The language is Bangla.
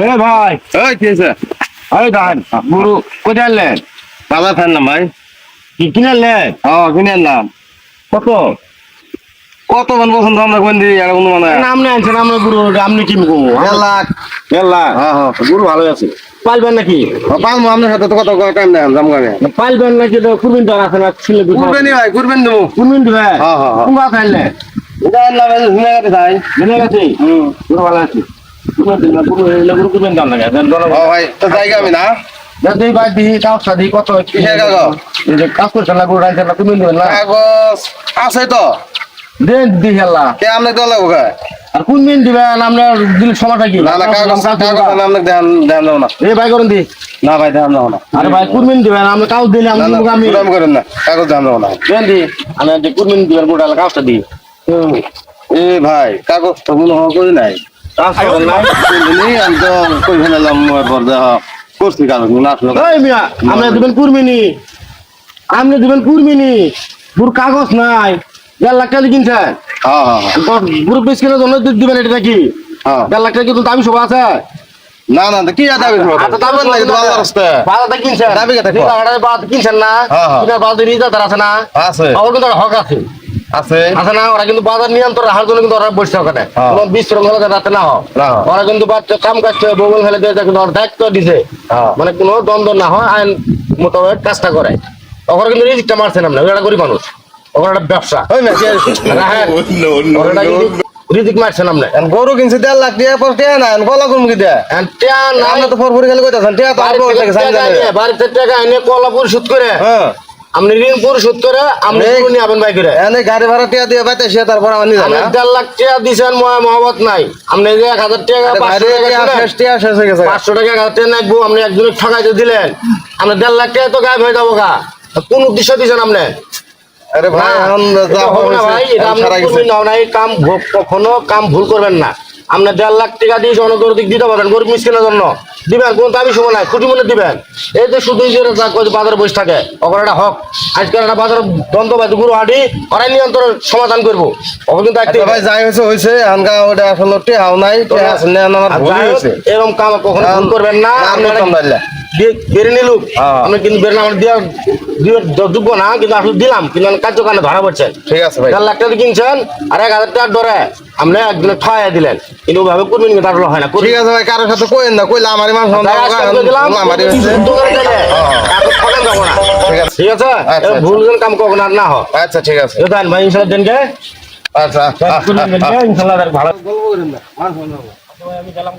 এ ভাই ওই কি হয়েছে? এই ধান গরু কোথায় আনলেন? বাজার ফেললাম ভাই। কি কিনে আনলেন? কিনে আনলাম। কত কত মান পছন্দ আমরা কোন দিই আর কোনো মানে আপনি আনছেন? আমরা গরু আপনি কিনবো 1 লাখ। গেল্লা গরু ভালো আছে। পালবেন নাকি? পালমো আপনার সাথে তো কত টাইম দেন দাম গানে। পালবেন নাকি? তো কুরবিন তো আছে না, ছিল কুরবানি ভাই, কুরবানি দেবো। কুরবিন দিবে। কোন গাছ আনলেন? এটা আনলাম শুনে গেছে ভাই। জেনে গেছি গরু ভালো আছে। গরু কুরবিন দাম লাগে ভাই তো জায়গা আমি না যাতেই বাদ দিই কাগজটা দিই কত কিসের কাগজ? এই যে কাজ করছেন না গরু রাখছেন না কুরবিন দিবেন না? কাগজ আছে তো। দেন দি হেলা কে আপনি তো লাগবো গা? আর কোন দিন দিবেন? আপনার দিল সময়টা কি? না না কাগজ আপনি ধ্যান ধ্যান দাও না। এই ভাই করুন দি। না ভাই ধ্যান দাও না। আরে ভাই কুরমিন দিবেন, আমরা কাগজ দিলে আমি আমি করেন না, কাগজ ধ্যান দাও না। দেন দি। আমি যে কুরমিন দিবেন গোটা কাগজটা দিই। এ ভাই কাগজ তো মনে হয় করি নাই। আমি তো কই ফেলাম পর করছি কাগজ মনে আসলো। এই মিয়া আপনি দিবেন কুরমিনি, আপনি দিবেন কুরমিনি, পুরো কাগজ নাই। 1.5 লাখ টাকা কিনছেন? গ্রুপ পিস কিনার জন্য দিবেন এটা কি? 1.5 লাখ টাকা কিন্তু দাবি সব আছে। না না কি দাবি দাবি লাগে তো আল্লাহর রাস্তায় বাজারটা কিনছেন, দাবি কথা বাজার কিনছেন না? কিনার বাজার রিজার্ভ আছে না? আছে ওর কিন্তু হক আছে আছে আছে না? ওরা কিন্তু বাজার নিয়ন্ত্রণ রাখার জন্য কিন্তু ওরা বসছে ওখানে। কোনো বিশৃঙ্খল হলে যাতে না হয়, ওরা কিন্তু বাচ্চা কাম কাজ বগল ফেলে দিয়ে কিন্তু ওরা দায়িত্ব দিছে, মানে কোনো দ্বন্দ্ব না হয় আইন মোতাবেক কাজটা করে। ওখানে কিন্তু রিজিকটা মারছেন আপনি, ওরা গরিব মানুষ, ওখানে একটা ব্যবসা রিজিক মারছেন আপনি। গরু কিনছে 1.5 লাখ টাকা পর টিয়া না গলা কমকি দেয় আপনি তো ফরফরি খালি কইতাছেন টিয়া তো বাড়িতে টাকা এনে কলা পরিশোধ করে আপনি ঋণ পরিশোধ করে আপনি নিয়ে আবেন বাই করে এনে গাড়ি ভাড়া টিয়া দিয়ে বাইতে সে তারপর আমি নিয়ে 1.5 লাখ টাকা দিছেন, মহব্বত নাই। আপনি যে 1000 টাকা 500 টাকা 1000 টাকা নাকবো, আপনি একজনের ঠকাইতে দিলেন, আপনি 1.5 লাখ টাকা তো গায়েব হয়ে যাবো গা। কোন উদ্দেশ্য দিছেন আপনি? আরে ভাই কাম কখনো কাম ভুল করবেন না। আপনি 1.5 লাখ টাকা দিয়ে জনগণিক দিতে পারেন গরিব মিসকিনের জন্য দিবেন, কোন দাবি সময় নাই, খুঁটি মনে দিবেন। এই যে শুধু বাজারে বসে থাকে ওখানে একটা হক। আজকাল একটা বাজার দ্বন্দ্ব গুরু হাঁটি ওরাই নিয়ন্ত্রণ সমাধান করবো। ওখানে কিন্তু ভাই যাই হয়েছে হয়েছে আনকা ওটা আসলে টিহাও নাই এরকম কাম কখনো ভুল করবেন না। বেড়ে নিলুক আপনি কিন্তু বেড়ে আমার দিয়ে যোগ্য না, কিন্তু আসলে দিলাম কিন্তু কার্যকালে ধরা পড়ছেন। ঠিক আছে ভাই 1.5 লাখ টাকা কিনছেন আর 1000 টাকার ধরে আপনি একদিনে ঠয়াই দিলেন, কিন্তু ওভাবে করবেন কিন্তু আসলে হয় না। ঠিক আছে ভাই কারোর সাথে কইেন না, কইলে আমারই মানুষ ঠিক আছে ভুল কাম কখন আর না হয়। আচ্ছা ঠিক আছে ভাই ইনশাল্লাহ দেনকে। আচ্ছা ইনশাল্লাহ ভালো আমি গেলাম।